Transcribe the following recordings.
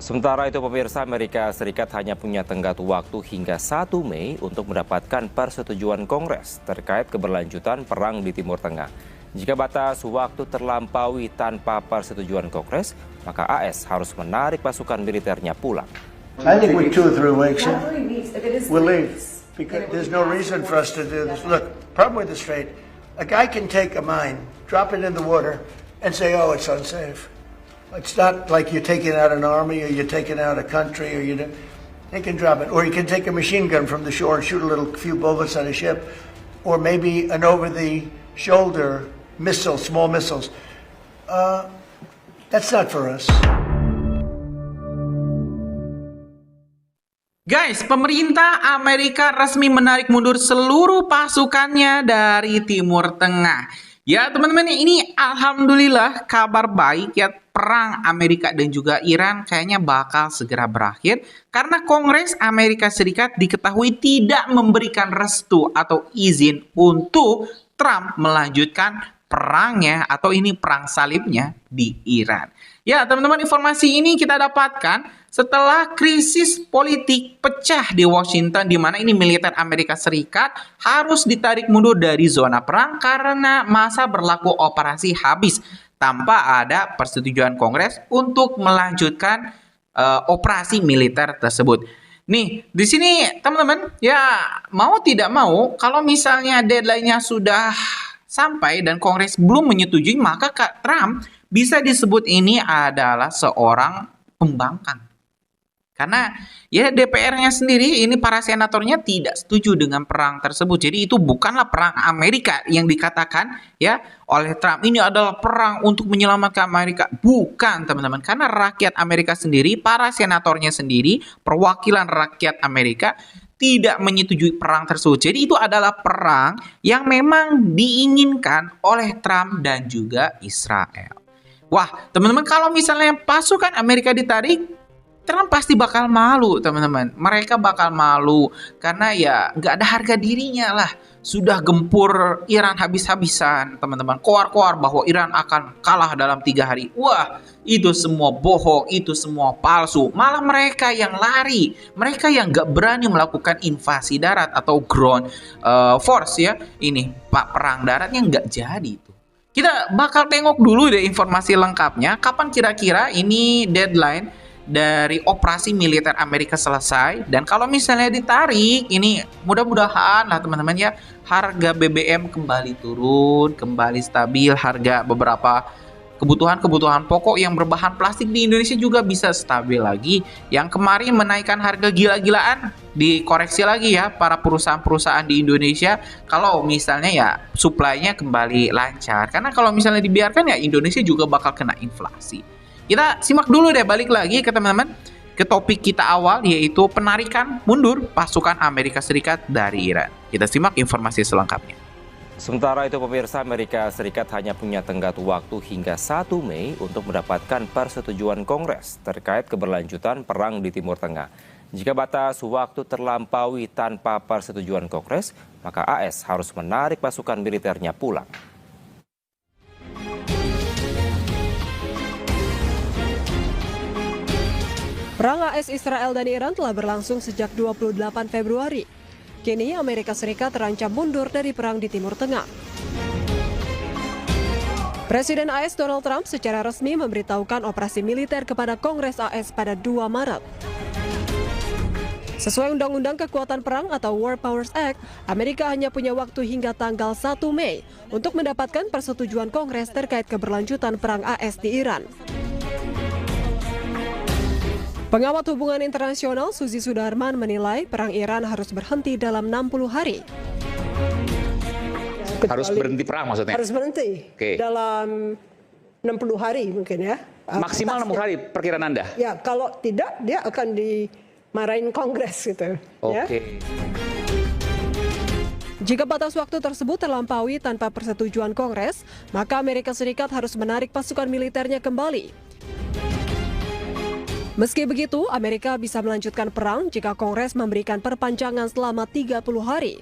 Sementara itu pemirsa, Amerika Serikat hanya punya tenggat waktu hingga 1 Mei untuk mendapatkan persetujuan Kongres terkait keberlanjutan perang di Timur Tengah. Jika batas waktu terlampaui tanpa persetujuan Kongres, maka AS harus menarik pasukan militernya pulang. I think with 2 or 3 weeks, Not 3 weeks, if it is we'll 3 leave. weeks. Because there's no reason for us to do this. Look, problem with the strait, a guy can take a mine, drop it in the water, and say, oh, it's unsafe. It's not like you're taking out an army or you're taking out a country or they can drop it. Or you can take a machine gun from the shore and shoot a few bullets at a ship. Or maybe an over-the-shoulder missile, small missiles. That's not for us. Guys, pemerintah Amerika resmi menarik mundur seluruh pasukannya dari Timur Tengah. Ya teman-teman, ini alhamdulillah kabar baik ya, perang Amerika dan juga Iran kayaknya bakal segera berakhir karena Kongres Amerika Serikat diketahui tidak memberikan restu atau izin untuk Trump melanjutkan perangnya atau ini perang salibnya di Iran. Ya teman-teman, informasi ini kita dapatkan setelah krisis politik pecah di Washington, di mana ini militer Amerika Serikat harus ditarik mundur dari zona perang karena masa berlaku operasi habis tanpa ada persetujuan Kongres untuk melanjutkan operasi militer tersebut. Nih, di sini teman-teman, ya mau tidak mau, kalau misalnya deadline-nya sudah sampai dan Kongres belum menyetujui, maka Trump bisa disebut ini adalah seorang pembangkang. Karena ya DPR-nya sendiri, ini para senatornya tidak setuju dengan perang tersebut. Jadi itu bukanlah perang Amerika yang dikatakan ya oleh Trump. Ini adalah perang untuk menyelamatkan Amerika. Bukan teman-teman. Karena rakyat Amerika sendiri, para senatornya sendiri, perwakilan rakyat Amerika tidak menyetujui perang tersebut. Jadi itu adalah perang yang memang diinginkan oleh Trump dan juga Israel. Wah teman-teman, kalau misalnya pasukan Amerika ditarik, Trump pasti bakal malu teman-teman. Mereka bakal malu karena ya nggak ada harga dirinya lah. Sudah gempur Iran habis-habisan teman-teman. Koar-koar bahwa Iran akan kalah dalam 3 hari. Wah, itu semua bohong, itu semua palsu. Malah mereka yang lari. Mereka yang nggak berani melakukan invasi darat atau ground force ya. Ini Pak, perang daratnya nggak jadi itu. Kita bakal tengok dulu deh informasi lengkapnya. Kapan kira-kira ini deadline dari operasi militer Amerika selesai. Dan kalau misalnya ditarik, ini mudah-mudahan lah teman-teman ya, harga BBM kembali turun, kembali stabil, harga beberapa kebutuhan pokok yang berbahan plastik di Indonesia juga bisa stabil lagi. Yang kemarin menaikkan harga gila-gilaan dikoreksi lagi ya para perusahaan-perusahaan di Indonesia, kalau misalnya ya supply-nya kembali lancar. Karena kalau misalnya dibiarkan ya Indonesia juga bakal kena inflasi. Kita simak dulu deh, balik lagi ke teman-teman ke topik kita awal, yaitu penarikan mundur pasukan Amerika Serikat dari Iran. Kita simak informasi selengkapnya. Sementara itu pemirsa, Amerika Serikat hanya punya tenggat waktu hingga 1 Mei untuk mendapatkan persetujuan Kongres terkait keberlanjutan perang di Timur Tengah. Jika batas waktu terlampaui tanpa persetujuan Kongres, maka AS harus menarik pasukan militernya pulang. Perang AS Israel dan Iran telah berlangsung sejak 28 Februari. Kini Amerika Serikat terancam mundur dari perang di Timur Tengah. Presiden AS Donald Trump secara resmi memberitahukan operasi militer kepada Kongres AS pada 2 Maret. Sesuai Undang-Undang Kekuatan Perang atau War Powers Act, Amerika hanya punya waktu hingga tanggal 1 Mei untuk mendapatkan persetujuan Kongres terkait keberlanjutan perang AS di Iran. Pengamat hubungan internasional Suzy Sudarman menilai perang Iran harus berhenti dalam 60 hari. Harus berhenti perang maksudnya? Harus berhenti dalam 60 hari mungkin ya. Maksimal 60 hari perkiraan Anda? Ya, kalau tidak dia akan dimarahin Kongres gitu. Oke. Ya. Jika batas waktu tersebut terlampaui tanpa persetujuan Kongres, maka Amerika Serikat harus menarik pasukan militernya kembali. Meski begitu, Amerika bisa melanjutkan perang jika Kongres memberikan perpanjangan selama 30 hari.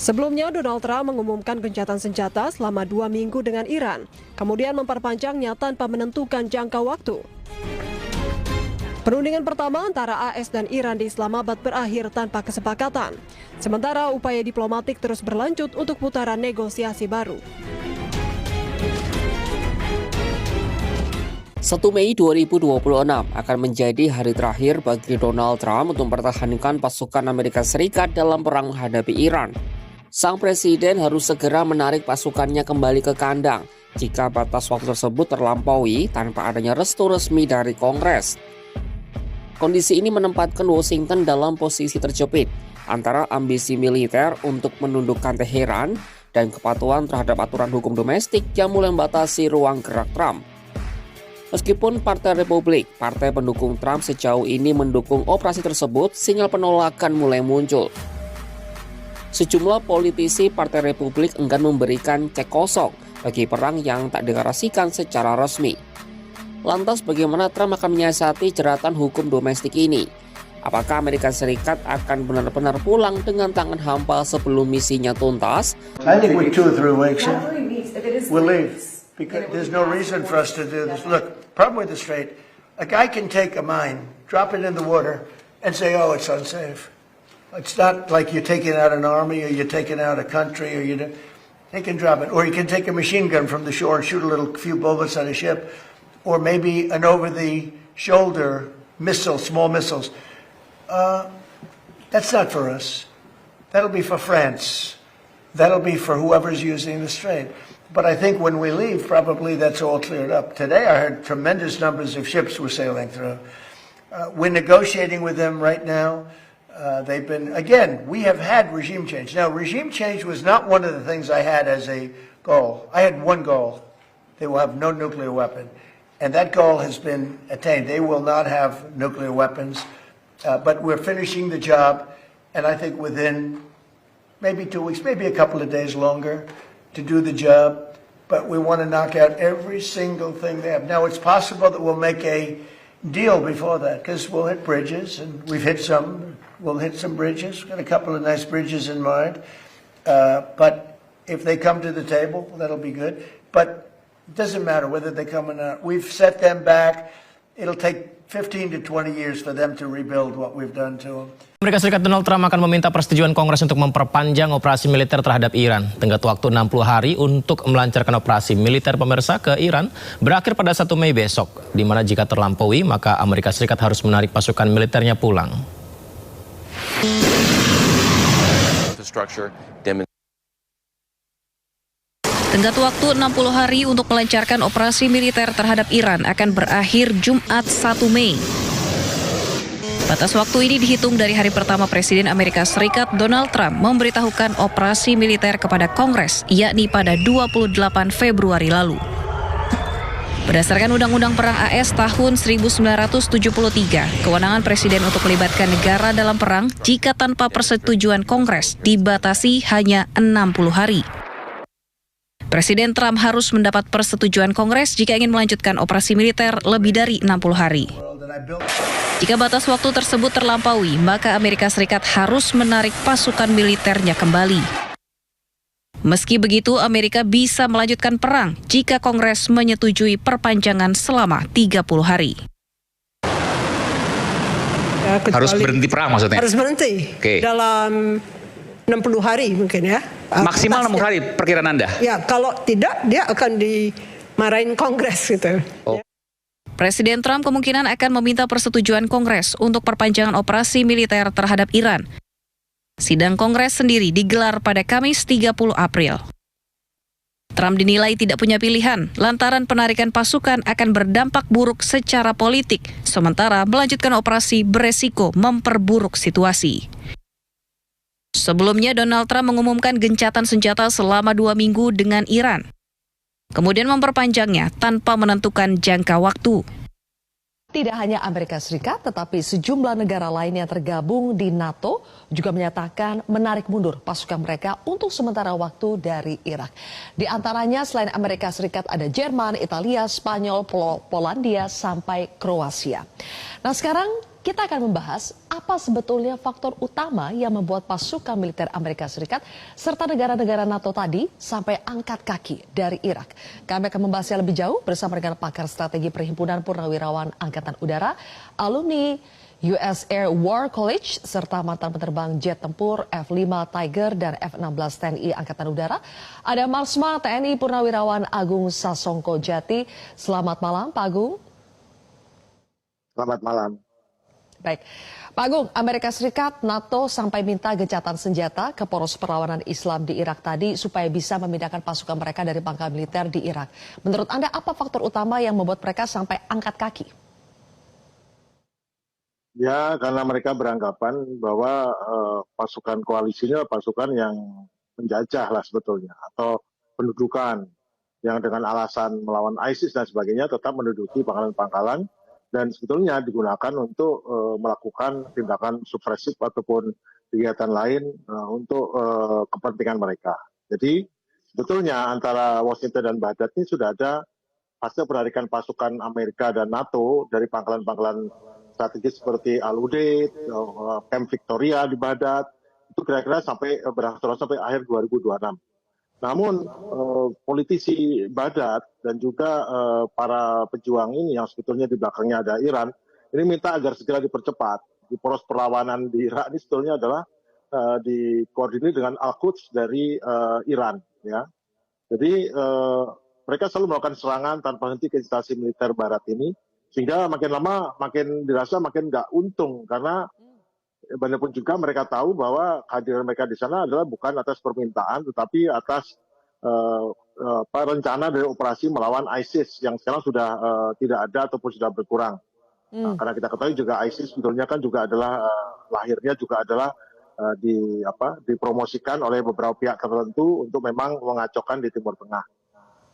Sebelumnya, Donald Trump mengumumkan gencatan senjata selama 2 minggu dengan Iran, kemudian memperpanjangnya tanpa menentukan jangka waktu. Perundingan pertama antara AS dan Iran di Islamabad berakhir tanpa kesepakatan, sementara upaya diplomatik terus berlanjut untuk putaran negosiasi baru. 1 Mei 2026 akan menjadi hari terakhir bagi Donald Trump untuk mempertahankan pasukan Amerika Serikat dalam perang menghadapi Iran. Sang presiden harus segera menarik pasukannya kembali ke kandang jika batas waktu tersebut terlampaui tanpa adanya restu resmi dari Kongres. Kondisi ini menempatkan Washington dalam posisi terjepit antara ambisi militer untuk menundukkan Teheran dan kepatuhan terhadap aturan hukum domestik yang mulai membatasi ruang gerak Trump. Meskipun Partai Republik, partai pendukung Trump sejauh ini mendukung operasi tersebut, sinyal penolakan mulai muncul. Sejumlah politisi Partai Republik enggan memberikan cek kosong bagi perang yang tak deklarasikan secara resmi. Lantas bagaimana Trump akan menyiasati jeratan hukum domestik ini? Apakah Amerika Serikat akan benar-benar pulang dengan tangan hampa sebelum misinya tuntas? I think with 2 or 3 weeks, we'll leave. Because there's no reason for us to do this. Look, problem with the Strait, a guy can take a mine, drop it in the water, and say, oh, it's unsafe. It's not like you're taking out an army or you're taking out a country or they can drop it. Or you can take a machine gun from the shore and shoot a few bullets at a ship. Or maybe an over-the-shoulder missile, small missiles. That's not for us. That'll be for France. That'll be for whoever's using the Strait. But I think when we leave, probably that's all cleared up. Today I heard tremendous numbers of ships were sailing through. We're negotiating with them right now. They've been, again, we have had regime change. Now, regime change was not one of the things I had as a goal. I had one goal. They will have no nuclear weapon. And that goal has been attained. They will not have nuclear weapons. But we're finishing the job. And I think within maybe 2 weeks, maybe a couple of days longer to do the job. But we want to knock out every single thing they have. Now, it's possible that we'll make a deal before that because we'll hit bridges, and we've hit some. We'll hit some bridges. We've got a couple of nice bridges in mind. But if they come to the table, that'll be good. But it doesn't matter whether they come or not. We've set them back. It'll take 15 to 20 years for them to rebuild what we've done to them. Amerika Serikat Donald Trump akan meminta persetujuan Kongres untuk memperpanjang operasi militer terhadap Iran. Tenggat waktu 60 hari untuk melancarkan operasi militer pemirsa ke Iran berakhir pada 1 Mei besok, di mana jika terlampaui maka Amerika Serikat harus menarik pasukan militernya pulang. Tenggat waktu 60 hari untuk melancarkan operasi militer terhadap Iran akan berakhir Jumat 1 Mei. Batas waktu ini dihitung dari hari pertama Presiden Amerika Serikat Donald Trump memberitahukan operasi militer kepada Kongres, yakni pada 28 Februari lalu. Berdasarkan Undang-Undang Perang AS tahun 1973, kewenangan Presiden untuk melibatkan negara dalam perang jika tanpa persetujuan Kongres dibatasi hanya 60 hari. Presiden Trump harus mendapat persetujuan Kongres jika ingin melanjutkan operasi militer lebih dari 60 hari. Jika batas waktu tersebut terlampaui, maka Amerika Serikat harus menarik pasukan militernya kembali. Meski begitu, Amerika bisa melanjutkan perang jika Kongres menyetujui perpanjangan selama 30 hari. Ya, Harus berhenti perang maksudnya? Harus berhenti. Oke. Dalam 60 hari mungkin ya. Maksimal 60 hari perkiraan Anda? Ya, kalau tidak dia akan dimarahin Kongres gitu. Oh. Presiden Trump kemungkinan akan meminta persetujuan Kongres untuk perpanjangan operasi militer terhadap Iran. Sidang Kongres sendiri digelar pada Kamis 30 April. Trump dinilai tidak punya pilihan lantaran penarikan pasukan akan berdampak buruk secara politik, sementara melanjutkan operasi beresiko memperburuk situasi. Sebelumnya, Donald Trump mengumumkan gencatan senjata selama 2 minggu dengan Iran. Kemudian memperpanjangnya tanpa menentukan jangka waktu. Tidak hanya Amerika Serikat, tetapi sejumlah negara lain yang tergabung di NATO juga menyatakan menarik mundur pasukan mereka untuk sementara waktu dari Irak. Di antaranya selain Amerika Serikat ada Jerman, Italia, Spanyol, Polandia, sampai Kroasia. Nah sekarang kita akan membahas apa sebetulnya faktor utama yang membuat pasukan militer Amerika Serikat serta negara-negara NATO tadi sampai angkat kaki dari Irak. Kami akan membahasnya lebih jauh bersama dengan pakar strategi Perhimpunan Purnawirawan Angkatan Udara, alumni US Air War College, serta mantan penerbang jet tempur F-5 Tiger dan F-16 TNI Angkatan Udara. Ada Marsma TNI Purnawirawan Agung Sasongko Jati. Selamat malam, Pak Agung. Selamat malam. Baik, Pak Agung, Amerika Serikat, NATO sampai minta gencatan senjata ke poros perlawanan Islam di Irak tadi supaya bisa memindahkan pasukan mereka dari pangkal militer di Irak. Menurut Anda, apa faktor utama yang membuat mereka sampai angkat kaki? Ya, karena mereka beranggapan bahwa pasukan koalisinya pasukan yang menjajah lah sebetulnya, atau pendudukan yang dengan alasan melawan ISIS dan sebagainya tetap menduduki pangkalan-pangkalan dan sebetulnya digunakan untuk melakukan tindakan subversif ataupun kegiatan lain untuk kepentingan mereka. Jadi sebetulnya antara Washington dan Baghdad ini sudah ada fase penarikan pasukan Amerika dan NATO dari pangkalan-pangkalan strategis seperti Al-Udeid, Camp Victoria di Baghdad, itu kira-kira sampai berakhir sampai akhir 2026. Namun politisi Baghdad dan juga para pejuang ini yang sebetulnya di belakangnya ada Iran, ini minta agar segera dipercepat. Di poros perlawanan di Irak ini sebetulnya adalah dikoordinir dengan Al-Quds dari Iran. Ya. Jadi mereka selalu melakukan serangan tanpa henti ke instasi militer Barat ini, sehingga makin lama makin dirasa makin nggak untung karena bagaimanapun juga mereka tahu bahwa kehadiran mereka di sana adalah bukan atas permintaan tetapi atas rencana dari operasi melawan ISIS yang sekarang sudah tidak ada ataupun sudah berkurang. Nah, karena kita ketahui juga ISIS sebetulnya kan juga adalah lahirnya juga adalah dipromosikan oleh beberapa pihak tertentu untuk memang mengacaukan di Timur Tengah.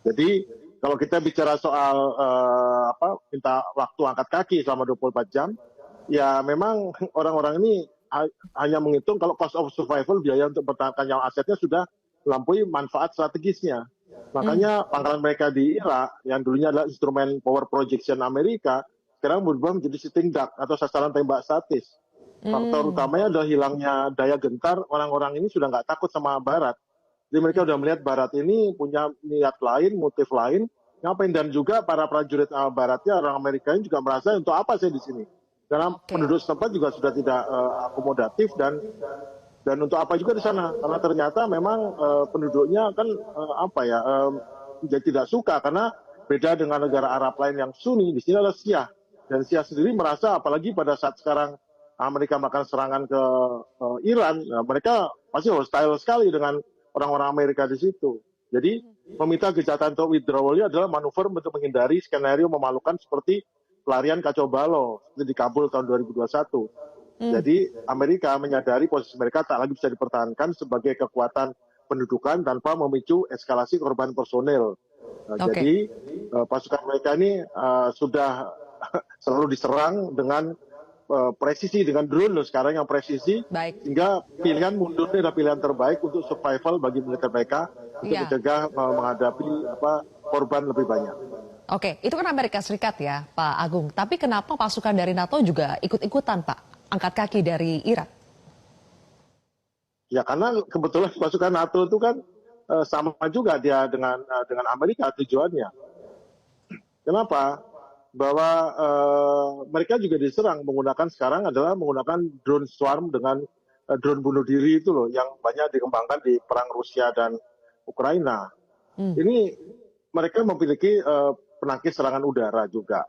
Jadi kalau kita bicara soal minta waktu angkat kaki selama 24 jam, ya memang orang-orang ini hanya menghitung kalau cost of survival, biaya untuk mempertahankan nyawa asetnya sudah melampaui manfaat strategisnya. Makanya pangkalan mereka di Irak yang dulunya adalah instrumen power projection Amerika, sekarang berubah menjadi sitting duck atau sasaran tembak statis. Faktor utamanya adalah hilangnya daya gentar, orang-orang ini sudah nggak takut sama Barat. Jadi mereka sudah melihat Barat ini punya niat lain, motif lain, ngapain, dan juga para prajurit Baratnya, orang Amerika ini juga merasa untuk apa saya di sini? Karena penduduk setempat juga sudah tidak akomodatif dan untuk apa juga di sana? Karena ternyata memang penduduknya kan tidak suka karena beda dengan negara Arab lain yang Sunni, di sini adalah Syiah, dan Syiah sendiri merasa apalagi pada saat sekarang Amerika melakukan serangan ke Iran, mereka pasti hostile sekali dengan orang-orang Amerika di situ. Jadi meminta gencatan untuk withdrawal adalah manuver untuk menghindari skenario memalukan seperti pelarian kacau balau di Kabul tahun 2021. Jadi Amerika menyadari posisi mereka tak lagi bisa dipertahankan sebagai kekuatan pendudukan tanpa memicu eskalasi korban personel. Jadi pasukan mereka ini sudah selalu diserang dengan presisi, dengan drone loh sekarang yang presisi. Sehingga pilihan mundur ini adalah pilihan terbaik untuk survival bagi militer mereka untuk mencegah menghadapi korban lebih banyak. Oke, itu kan Amerika Serikat ya Pak Agung. Tapi kenapa pasukan dari NATO juga ikut-ikutan Pak angkat kaki dari Irak? Ya karena kebetulan pasukan NATO itu kan sama juga dia dengan Amerika tujuannya. Kenapa? Bahwa mereka juga diserang sekarang menggunakan drone swarm dengan drone bunuh diri itu loh yang banyak dikembangkan di perang Rusia dan Ukraina. Ini mereka memiliki penangkis serangan udara juga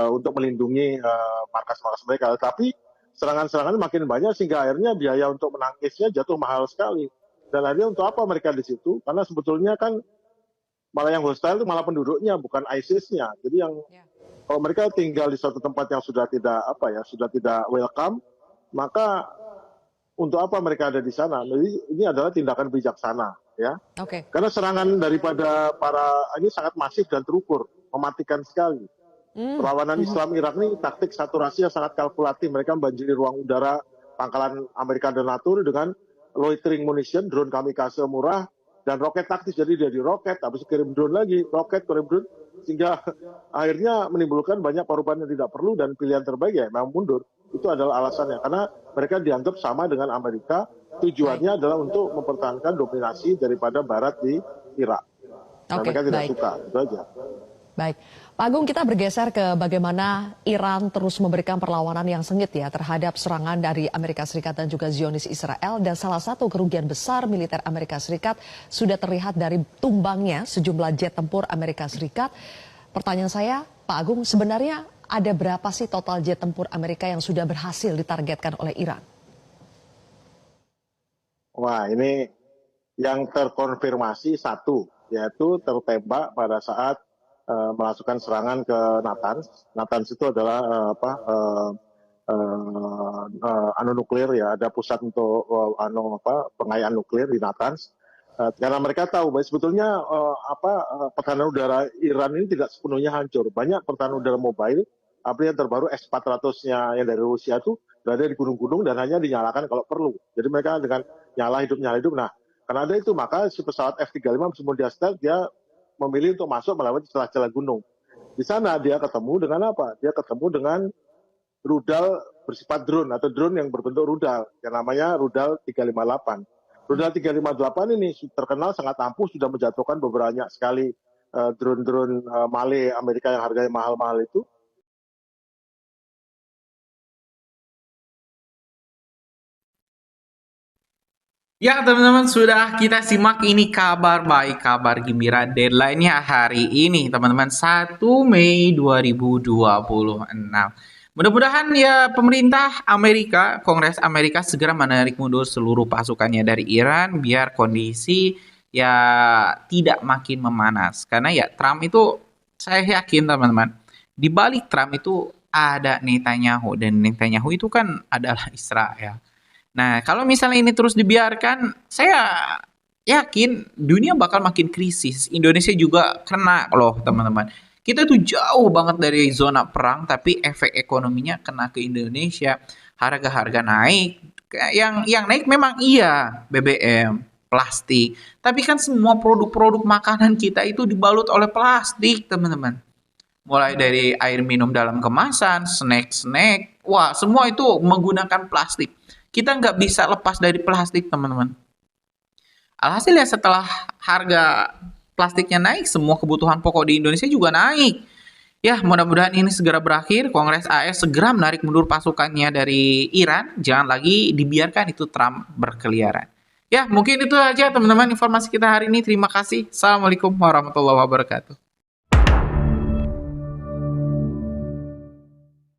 untuk melindungi markas-markas mereka. Tapi serangan-serangan makin banyak sehingga akhirnya biaya untuk menangkisnya jatuh mahal sekali. Dan akhirnya untuk apa mereka di situ? Karena sebetulnya kan malah yang hostile itu malah penduduknya, bukan ISIS-nya. Jadi kalau mereka tinggal di suatu tempat yang sudah tidak welcome, maka untuk apa mereka ada di sana? Jadi ini adalah tindakan bijaksana, ya. Karena serangan daripada ini sangat masif dan terukur, mematikan sekali. Perlawanan Islam Irak ini taktik saturasi yang sangat kalkulatif. Mereka membanjiri ruang udara pangkalan Amerika dan NATO dengan loitering munition, drone kamikaze murah, dan roket taktis. Jadi dia di roket, habis kirim drone lagi, roket, kirim drone, sehingga akhirnya menimbulkan banyak korban yang tidak perlu dan pilihan terbaik ya memang mundur. Itu adalah alasannya, karena mereka dianggap sama dengan Amerika, tujuannya adalah untuk mempertahankan dominasi daripada Barat di Irak. Dan mereka tidak suka, itu aja. Baik, Pak Agung, kita bergeser ke bagaimana Iran terus memberikan perlawanan yang sengit ya terhadap serangan dari Amerika Serikat dan juga Zionis Israel, dan salah satu kerugian besar militer Amerika Serikat sudah terlihat dari tumbangnya sejumlah jet tempur Amerika Serikat. Pertanyaan saya, Pak Agung, sebenarnya ada berapa sih total jet tempur Amerika yang sudah berhasil ditargetkan oleh Iran? Wah, ini yang terkonfirmasi satu, yaitu tertembak pada saat melakukan serangan ke Natanz. Natanz itu adalah anu nuklir ya, ada pusat untuk pengayaan nuklir di Natanz. Karena mereka tahu bahwa sebetulnya pertahanan udara Iran ini tidak sepenuhnya hancur. Banyak pertahanan udara mobile, yang terbaru S-400-nya yang dari Rusia itu berada di gunung-gunung dan hanya dinyalakan kalau perlu. Jadi mereka dengan nyala hidup. Nah, karena ada itu maka si pesawat F-35 kemudian dia memilih untuk masuk melewati celah-celah gunung. Di sana dia ketemu dengan apa? Dia ketemu dengan rudal bersifat drone atau drone yang berbentuk rudal yang namanya rudal 358. Rudal 358 ini terkenal sangat ampuh, sudah menjatuhkan beberapa sekali drone-drone Male Amerika yang harganya mahal-mahal itu. Ya teman-teman, sudah kita simak ini kabar baik, kabar gembira. Deadline-nya hari ini teman-teman, 1 Mei 2026. Mudah-mudahan ya pemerintah Amerika, Kongres Amerika segera menarik mundur seluruh pasukannya dari Iran biar kondisi ya tidak makin memanas. Karena ya Trump itu, saya yakin teman-teman, di balik Trump itu ada Netanyahu, dan Netanyahu itu kan adalah Israel. Nah, kalau misalnya ini terus dibiarkan, saya yakin dunia bakal makin krisis. Indonesia juga kena loh, teman-teman. Kita tuh jauh banget dari zona perang, tapi efek ekonominya kena ke Indonesia. Harga-harga naik. Yang naik memang iya, BBM, plastik. Tapi kan semua produk-produk makanan kita itu dibalut oleh plastik, teman-teman. Mulai dari air minum dalam kemasan, snack-snack, wah, semua itu menggunakan plastik. Kita nggak bisa lepas dari plastik, teman-teman. Alhasil ya setelah harga plastiknya naik, semua kebutuhan pokok di Indonesia juga naik. Ya, mudah-mudahan ini segera berakhir. Kongres AS segera menarik mundur pasukannya dari Iran. Jangan lagi dibiarkan itu Trump berkeliaran. Ya, mungkin itu aja teman-teman informasi kita hari ini. Terima kasih. Assalamualaikum warahmatullahi wabarakatuh.